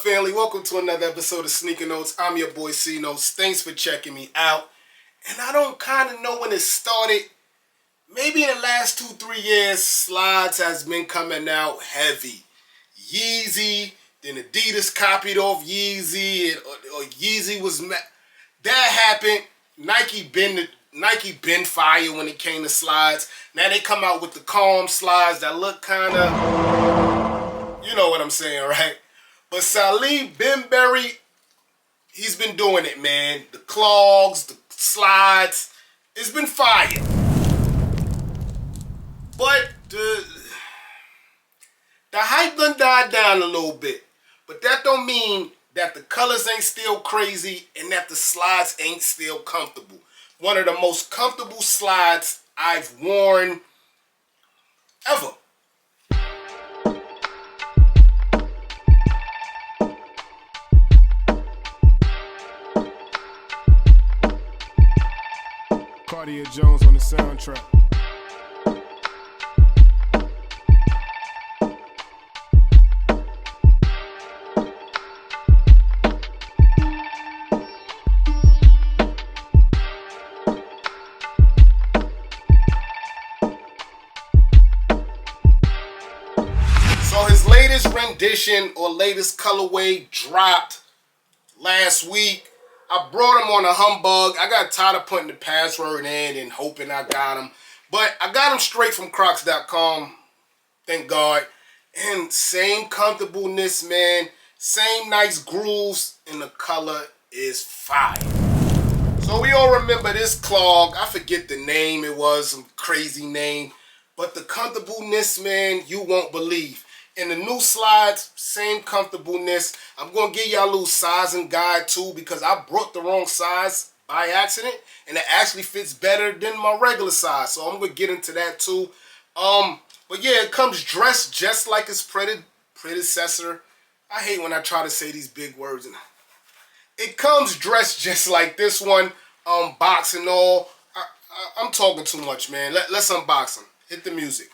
family? Welcome to another episode of Sneaker Notes. I'm your boy C Notes. Thanks for checking me out. And I don't kind of know when it started. Maybe in the last 2-3 years, slides has been coming out heavy. Yeezy, then Adidas copied off Yeezy, or Yeezy was that happened. Nike been fire when it came to slides. Now they come out with the calm slides that look kind of, you know what I'm saying, right? But Salehe Bembury, he's been doing it, man. The clogs, the slides, it's been fire. But the hype done died down a little bit. But that don't mean that the colors ain't still crazy and that the slides ain't still comfortable. One of the most comfortable slides I've worn ever. Cartier Jones on the soundtrack. So his latest rendition or latest colorway dropped last week. I brought him on a humbug. I got tired of putting the password in and hoping I got him. But I got him straight from Crocs.com. Thank God. And same comfortableness, man. Same nice grooves. And the color is fire. So we all remember this clog. I forget the name. It was some crazy name. But the comfortableness, man, you won't believe. And the new slides, same comfortableness. I'm going to give y'all a little sizing guide too because I brought the wrong size by accident. And it actually fits better than my regular size. So I'm going to get into that too. But yeah, it comes dressed just like its predecessor. I hate when I try to say these big words. It comes dressed just like this one. Box and all. I'm talking too much, man. Let's unbox them. Hit the music.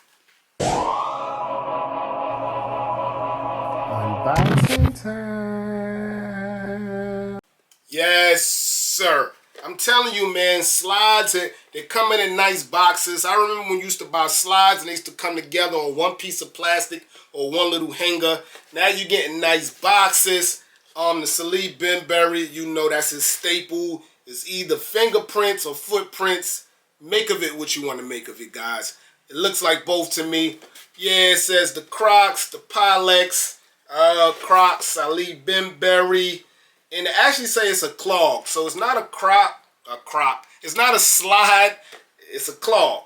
Unboxing time. Yes, sir. I'm telling you, man, slides, they come in nice boxes. I remember when you used to buy slides and they used to come together on one piece of plastic or one little hanger. Now you're getting nice boxes. The Salehe Bembury, you know that's his staple. It's either fingerprints or footprints. Make of it what you want to make of it, guys. It looks like both to me. Yeah, it says the Crocs, the Pylex, Crocs, Salehe Bembury. And it actually say it's a clog. So it's not a crop. It's not a slide. It's a clog.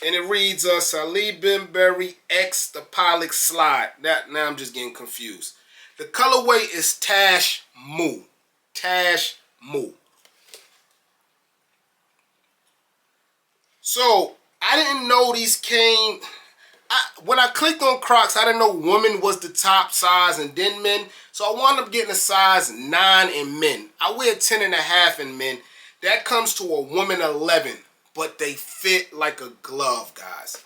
And it reads Salehe Bembury X the Pylex slide. Now I'm just getting confused. The colorway is TASHMOO. TASHMOO. So I didn't know these came. When I clicked on Crocs, I didn't know women was the top size and then men. So I wound up getting a size 9 in men. I wear 10.5 in men. That comes to a woman 11. But they fit like a glove, guys.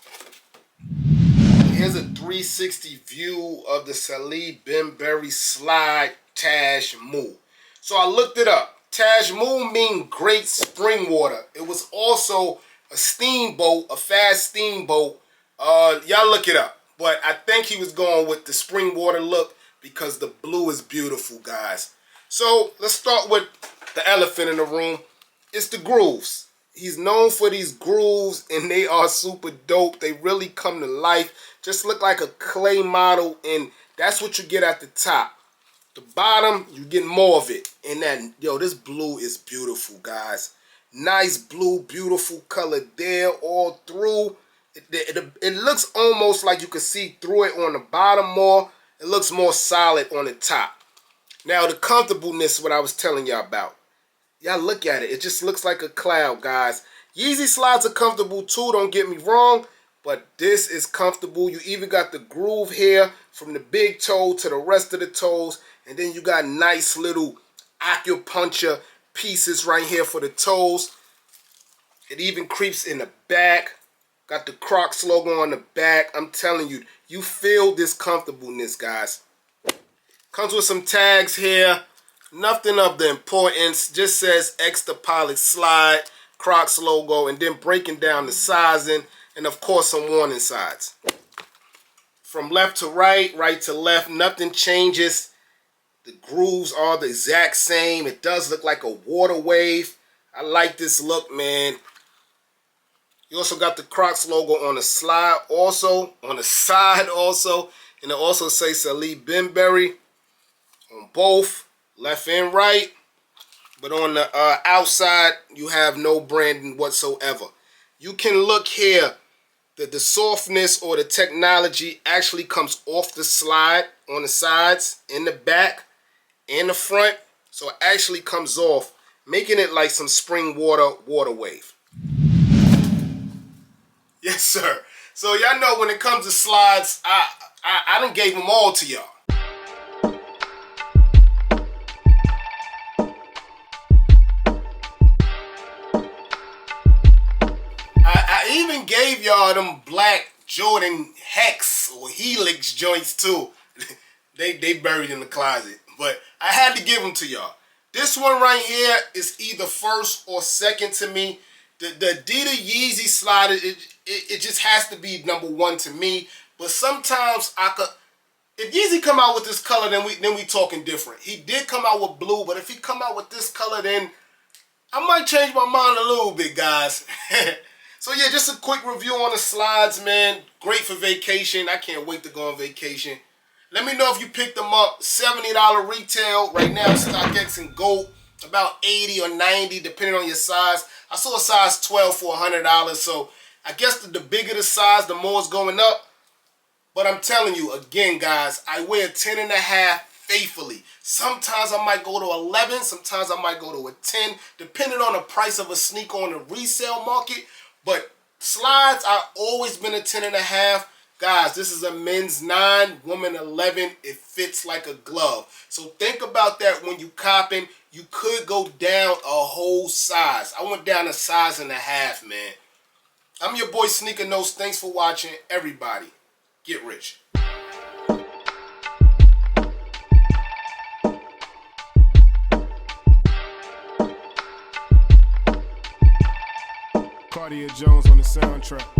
Here's a 360 view of the Salehe Bembury slide TASHMOO. So I looked it up. TASHMOO means great spring water. It was also a steamboat, a fast steamboat. Y'all look it up. But I think he was going with the spring water look because the blue is beautiful, guys. So let's start with the elephant in the room. It's the grooves. He's known for these grooves and they are super dope. They really come to life. Just look like a clay model and that's what you get at the top. The bottom, you get more of it. And then, yo, this blue is beautiful, guys. Nice blue, beautiful color there all through. It looks almost like you can see through it on the bottom more. It looks more solid on the top. Now, the comfortableness, what I was telling y'all about. Y'all look at it. It just looks like a cloud, guys. Yeezy slides are comfortable too, don't get me wrong. But this is comfortable. You even got the groove here from the big toe to the rest of the toes. And then you got nice little acupuncture pieces right here for the toes. It even creeps in the back. Got the Crocs logo on the back. I'm telling you, you feel this comfortableness, guys. Comes with some tags here. Nothing of the importance. Just says extra polished slide, Crocs logo, and then breaking down the sizing, and of course some warning signs. From left to right, right to left, nothing changes. The grooves are the exact same. It does look like a water wave. I like this look, man. You also got the Crocs logo on the slide also, on the side also, and it also says Salehe Bembury on both, left and right. But on the outside, you have no branding whatsoever. You can look here that the softness or the technology actually comes off the slide on the sides, in the back, and the front. So it actually comes off, making it like some spring water wave. Yes, sir. So y'all know when it comes to slides, I done gave them all to y'all. I even gave y'all them black Jordan Hex or Helix joints too. they buried in the closet, but I had to give them to y'all. This one right here is either first or second to me. The Adidas Yeezy slide, it just has to be number one to me. But sometimes if Yeezy come out with this color, then we talking different. He did come out with blue, but if he come out with this color, then I might change my mind a little bit, guys. So yeah, just a quick review on the slides, man. Great for vacation. I can't wait to go on vacation. Let me know if you picked them up. $70 retail right now. StockX and gold, about 80 or 90 depending on your size. I saw a size 12 for $100, so I guess the bigger the size, the more it's going up. But I'm telling you, again, guys, I wear 10.5 faithfully. Sometimes I might go to 11, sometimes I might go to a 10, depending on the price of a sneaker on the resale market. But slides, I've always been a 10.5. Guys, this is a men's 9, woman 11. It fits like a glove. So think about that when you copping. You could go down a whole size. I went down a size and a half, man. I'm your boy Sneaker Notes. Thanks for watching. Everybody, get rich. Cartier Jones on the soundtrack.